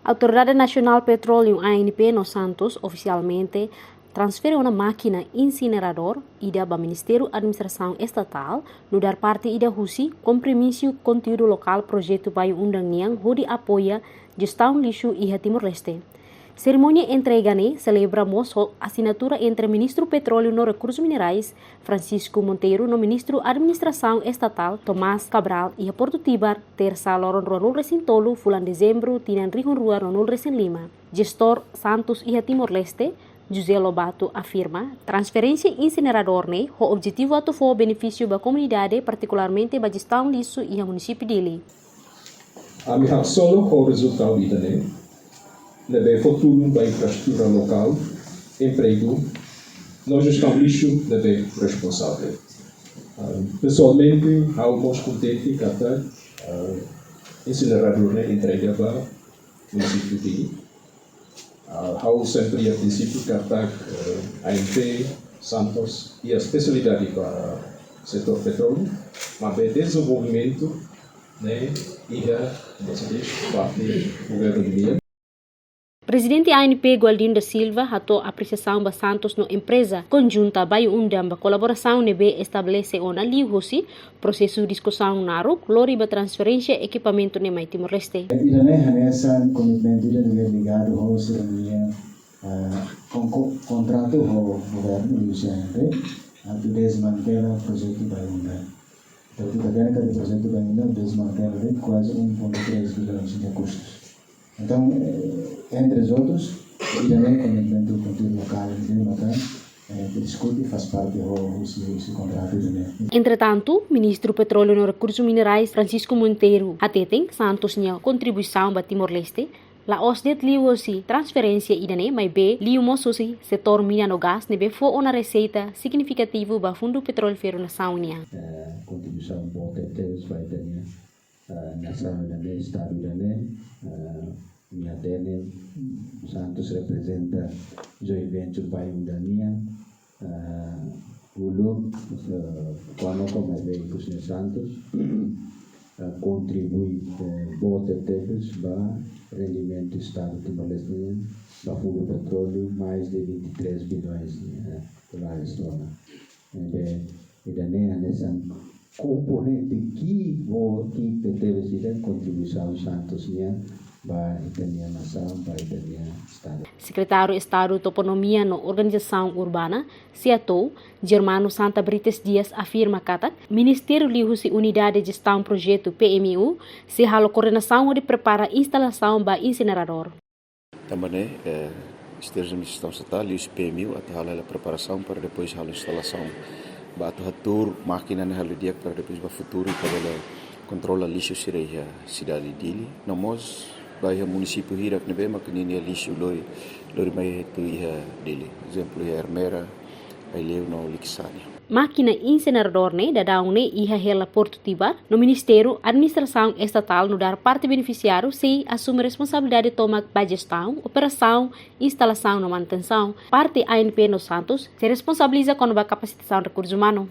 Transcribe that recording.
Autoridade Nacional Petroleum ANP nos Santos oficialmente transfere uma máquina incinerador ida para o Ministério da Administração Estatal no dar parte ida husi compromisso conteúdo local projeto para undang-undang hudi apoia gestão lixo e Timor-Leste. Cerimônia entrega-ne celebramos a assinatura entre Ministro Petróleo e Recursos Minerais Francisco Monteiro no Ministro Administração Estatal Tomás Cabral e a Porto Tibar terça loron Ronul Recintolo fulan dezembro tinan Rihun Rua Ronul Recin Lima. Gestor Santos e Timor-Leste José Lobato afirma transferência incinerador ne o objetivo atu for benefício da comunidade particularmente para gestão lixo e a município dele. A minha solo o resultado ida leve futuro para a infraestrutura local, emprego, nós gestão lixo leve responsável. Pessoalmente, estou muito contente que a incinerador entrega para o município de Estou sempre a princípio que a ANP, Santos e a especialidade para o setor petróleo, mas o desenvolvimento e a parte do governo. Presidente ANP Gualdino da Silva hatou apreciação para Santos no empresa conjunta vai undang colaboração nebe estabelece uma liuhosi processo de discussão naru lori ba transferência equipamento ne mai Timor-Leste. Irane hanesan komitmen ida ligado ao sermia contrato ao governo do CNP a desmantelar o projeto vai undang. Então kadang kada projeto vai undang desmantelar quase 1,3 bilhões de custos. Então, entre os outros, irane komitmen do conteúdo local que discute faz parte do contrato. Entretanto, Ministro Petróleo e Recursos Minerais Francisco Monteiro ateteng Santos nya contribuição para Timor-Leste, la osdet liu-si transferência idane mai be liu-mosusi setor mina no gas nebe fo uma receita significativo para Fundo Petróleo Ferro Nação nya. Contribuição importante vai ter nação da estado da Miatene Santos representa joint venture by Undania Ulu quando como é veículos de Santos contribui bote tefes para rendimento do estado de Timor-Leste para Fundo Petróleo mais de 23 bilhões de dólares e daí nessa componente que teve sido contribuição Santos para a nação, para o Estado. Secretário de Estado de Toponomia na Organização Urbana, Seattle, Germano Santa Brites Dias afirma que o Ministério de Unidade de Gestão Projeto PMU se halo coordenação de preparar instalação para incinerador. Também Ministério de Gestão Estatal e o PMU a preparação para depois a instalação batu hatur máquina na haludia para depois para futuro para controla lixo seria cidade dele nós vai município hirak nebe makinini lixo lori mai tu ia dele exemplo ia Hermera ai leu no Lixani máquina incinerador ne dadau ne iha hela Porto Tibar no Ministério Administração Estatal no dar parte beneficiário se assume responsabilidade de tomar a gestão, operação, instalação e manutenção. Parte ANP nos Santos se responsabiliza com a capacitação de recursos humanos.